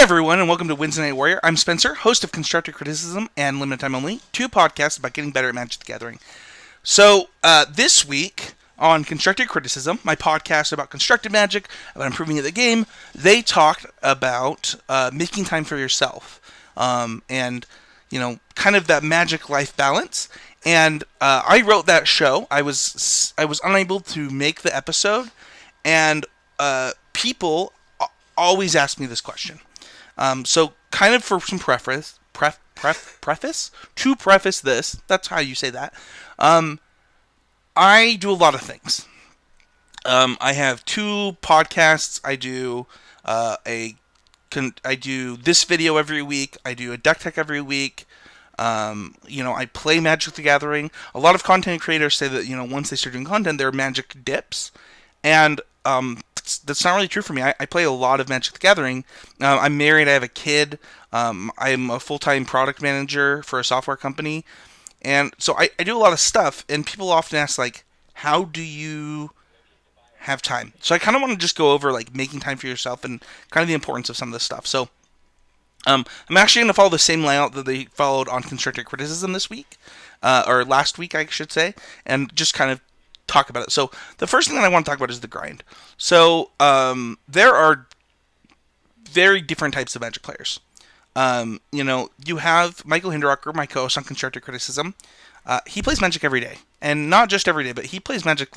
everyone, and welcome to Wednesday Night Warrior. I'm Spencer, host of Constructive Criticism and Limited Time Only, two podcasts about getting better at Magic the Gathering. So, this week on Constructive Criticism, my podcast about constructed magic, about improving the game, they talked about making time for yourself, and, kind of that magic life balance. And I wrote that show. I was unable to make the episode, and people always ask me this question. So, kind of for some preface, to preface this, that's how you say that. I do a lot of things. I have two podcasts. I do I do this video every week. I do a deck tech every week. I play Magic the Gathering. A lot of content creators say that once they start doing content, their magic dips, and that's not really true for me. I play a lot of Magic the Gathering. I'm married. I have a kid. I'm a full-time product manager for a software company. And so I do a lot of stuff. And people often ask, how do you have time? So I kind of want to just go over, making time for yourself and kind of the importance of some of this stuff. So I'm actually going to follow the same layout that they followed on Constructive Criticism this week. Or last week, I should say. And just kind of talk about it. So the first thing that I want to talk about is the grind. So there are very different types of Magic players. You have Michael Hinderocker, my co-host on Constructive Criticism. He plays Magic every day, and not just every day, but he plays Magic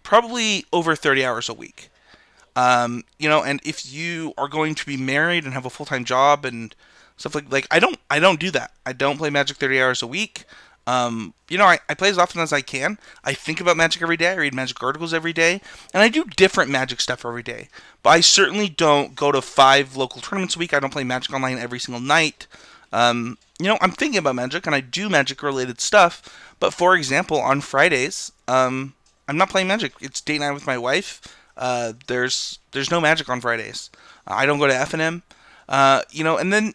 probably over 30 hours a week. And if you are going to be married and have a full-time job and stuff I don't do that. I don't play Magic 30 hours a week. I play as often as I can. I think about Magic every day. I read Magic articles every day. And I do different Magic stuff every day. But I certainly don't go to 5 local tournaments a week. I don't play Magic Online every single night. I'm thinking about Magic, and I do Magic-related stuff. But, for example, on Fridays, I'm not playing Magic. It's date night with my wife. There's no Magic on Fridays. I don't go to F&M. And then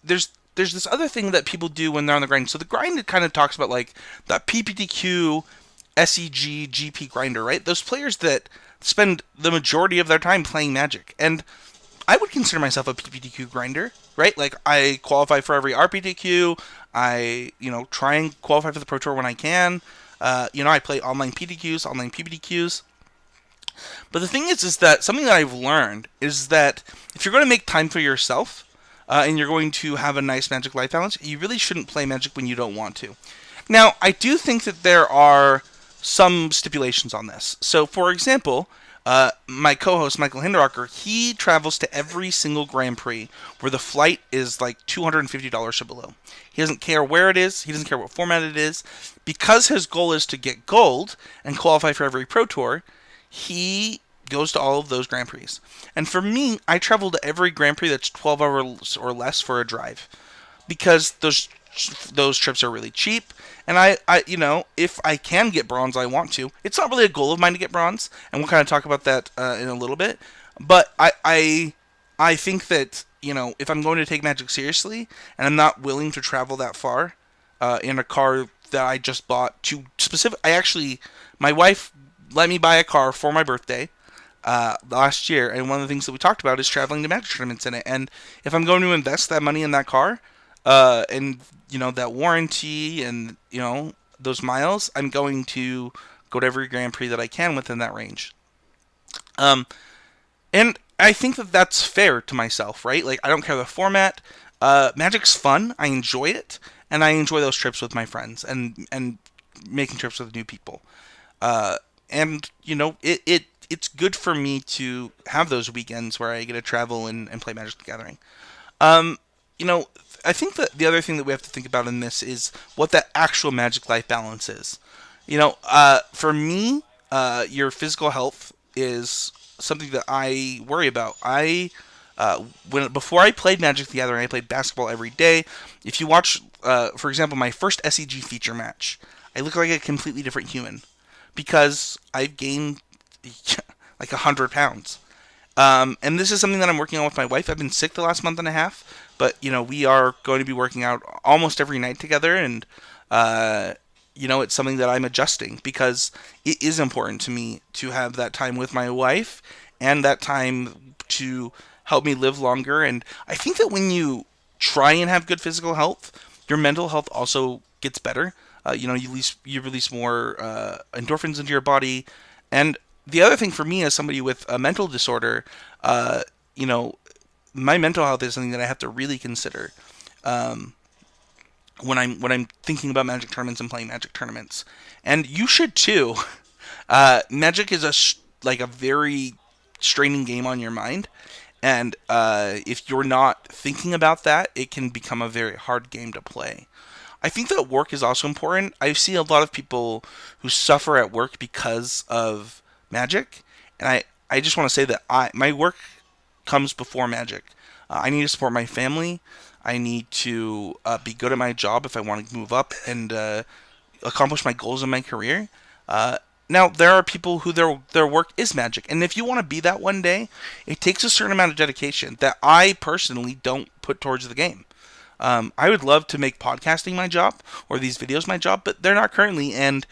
there's this other thing that people do when they're on the grind. So the grind, it kind of talks about the PPTQ, SEG, GP grinder, right? Those players that spend the majority of their time playing Magic. And I would consider myself a PPTQ grinder, right? I qualify for every RPTQ. I, try and qualify for the Pro Tour when I can. I play online PTQs, online PPTQs. But the thing is that something that I've learned is that if you're going to make time for yourself, and you're going to have a nice Magic life balance, you really shouldn't play Magic when you don't want to. Now, I do think that there are some stipulations on this. So, for example, my co-host, Michael Hinderocker, he travels to every single Grand Prix where the flight is $250 or below. He doesn't care where it is. He doesn't care what format it is. Because his goal is to get gold and qualify for every Pro Tour, he goes to all of those Grand Prix. And for me, I travel to every Grand Prix that's 12 hours or less for a drive. Because those trips are really cheap. And I if I can get bronze, I want to. It's not really a goal of mine to get bronze. And we'll kind of talk about that in a little bit. But I think that, if I'm going to take Magic seriously, and I'm not willing to travel that far in a car that I just bought my wife let me buy a car for my birthday last year, and one of the things that we talked about is traveling to Magic tournaments in it. And if I'm going to invest that money in that car, and that warranty and those miles, I'm going to go to every Grand Prix that I can within that range. And I think that that's fair to myself, right? I don't care the format. Magic's fun. I enjoy it, and I enjoy those trips with my friends and making trips with new people. It's good for me to have those weekends where I get to travel and play Magic the Gathering. I think that the other thing that we have to think about in this is what the actual Magic life balance is. For me, your physical health is something that I worry about. Before I played Magic the Gathering, I played basketball every day. If you watch, for example, my first SEG feature match, I look like a completely different human because I've gained 100 pounds. And this is something that I'm working on with my wife. I've been sick the last month and a half, but we are going to be working out almost every night together, and it's something that I'm adjusting because it is important to me to have that time with my wife and that time to help me live longer. And I think that when you try and have good physical health, your mental health also gets better. You release more endorphins into your body. And the other thing for me, as somebody with a mental disorder, uh, you know, my mental health is something that I have to really consider um, when I'm thinking about Magic tournaments and playing Magic tournaments. And you should too. Magic is like a very straining game on your mind, and if you're not thinking about that, it can become a very hard game to play. I think that work is also important. I see a lot of people who suffer at work because of Magic, and I just want to say that my work comes before Magic. I need to support my family. I need to be good at my job if I want to move up and accomplish my goals in my career. Uh, Now there are people who their work is Magic, and if you want to be that one day, it takes a certain amount of dedication that I personally don't put towards the game. I would love to make podcasting my job or these videos my job, but they're not currently. And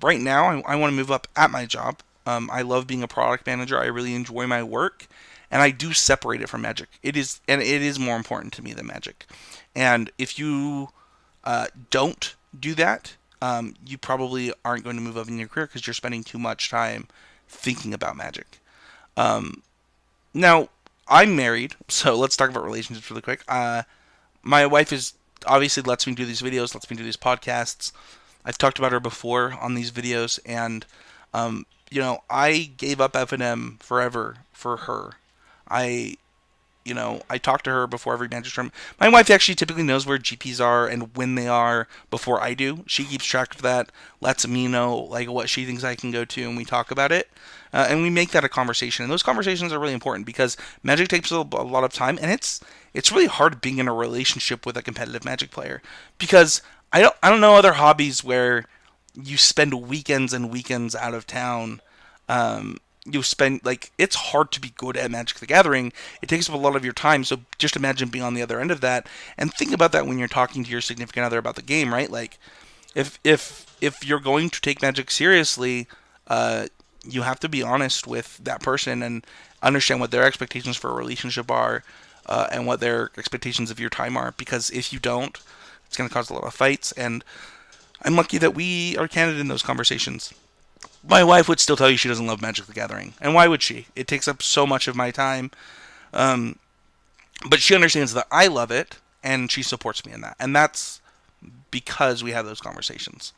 right now, I want to move up at my job. I love being a product manager. I really enjoy my work, and I do separate it from Magic. It is more important to me than Magic. And if you don't do that, you probably aren't going to move up in your career because you're spending too much time thinking about Magic. Um, Now, I'm married, so let's talk about relationships really quick. My wife is obviously lets me do these videos, lets me do these podcasts. I've talked about her before on these videos, and I gave up F&M forever for her. I I talk to her before every Magic tournament. My wife actually typically knows where GPs are and when they are before I do. She keeps track of that, lets me know like what she thinks I can go to, and we talk about it. And we make that a conversation. And those conversations are really important because Magic takes a lot of time, and it's really hard being in a relationship with a competitive Magic player because I don't know other hobbies where you spend weekends and weekends out of town. Um, you spend like it's hard to be good at Magic the Gathering. It takes up a lot of your time. So just imagine being on the other end of that, and think about that when you're talking to your significant other about the game, right? Like if you're going to take Magic seriously, uh, you have to be honest with that person and understand what their expectations for a relationship are, and what their expectations of your time are. Because if you don't, it's going to cause a lot of fights. And I'm lucky that we are candid in those conversations. My wife would still tell you she doesn't love Magic the Gathering, and why would she? It takes up so much of my time. Um, but she understands that I love it, and she supports me in that, and that's because we have those conversations.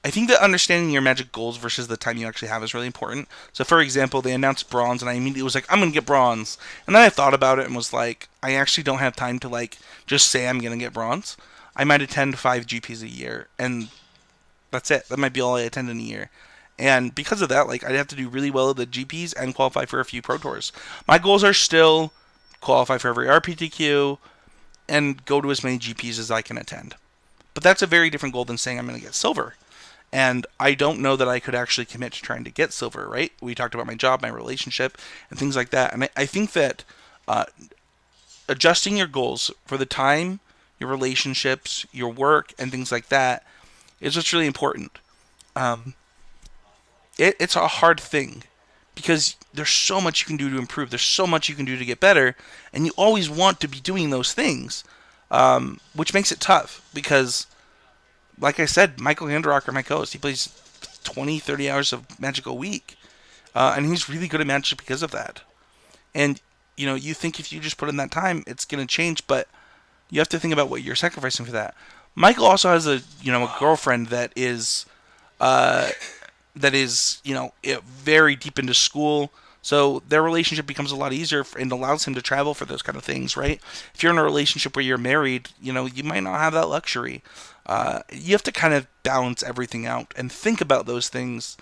I think that understanding your Magic goals versus the time you actually have is really important. So, for example, they announced bronze, and I immediately was like, "I'm gonna get bronze," and then I thought about it and was like, "I actually don't have time to like just say I'm gonna get bronze. I might attend 5 GPs a year, and that's it. That might be all I attend in a year." And because of that, like I'd have to do really well at the GPs and qualify for a few Pro Tours. My goals are still qualify for every RPTQ and go to as many GPs as I can attend. But that's a very different goal than saying I'm going to get silver. And I don't know that I could actually commit to trying to get silver, right? We talked about my job, my relationship, and things like that. And I think that uh, adjusting your goals for the time, your relationships, your work, and things like that is what's really important. Um, it's a hard thing because there's so much you can do to improve. There's so much you can do to get better, and you always want to be doing those things, which makes it tough because, like I said, Michael Handrocker, my co-host, he plays 20, 30 hours of Magic a week, and he's really good at Magic because of that. And you think if you just put in that time, it's going to change, but you have to think about what you're sacrificing for that. Michael also has a girlfriend uh, that is very deep into school, so their relationship becomes a lot easier and allows him to travel for those kind of things, right? If you're in a relationship where you're married, you might not have that luxury. You have to kind of balance everything out and think about those things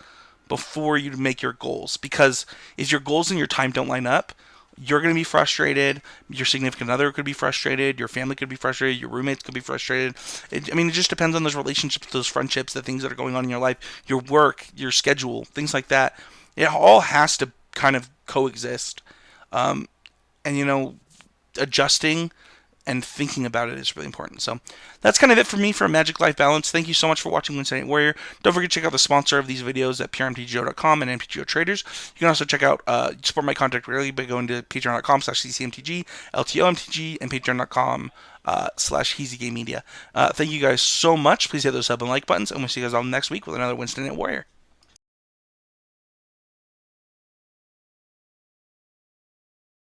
before you make your goals, because if your goals and your time don't line up, you're going to be frustrated. Your significant other could be frustrated. Your family could be frustrated. Your roommates could be frustrated. It just depends on those relationships, those friendships, the things that are going on in your life, your work, your schedule, things like that. It all has to kind of coexist. And adjusting and thinking about it is really important. So that's kind of it for me for Magic Life Balance. Thank you so much for watching Wednesday Night Warrior. Don't forget to check out the sponsor of these videos at puremtgo.com and MTGO Traders. You can also check out, support my content regularly by going to patreon.com/ccmtg, LTOMTG, and patreon.com/slash HeezyGameMedia. Thank you guys so much. Please hit those sub and like buttons, and we'll see you guys all next week with another Wednesday Night Warrior.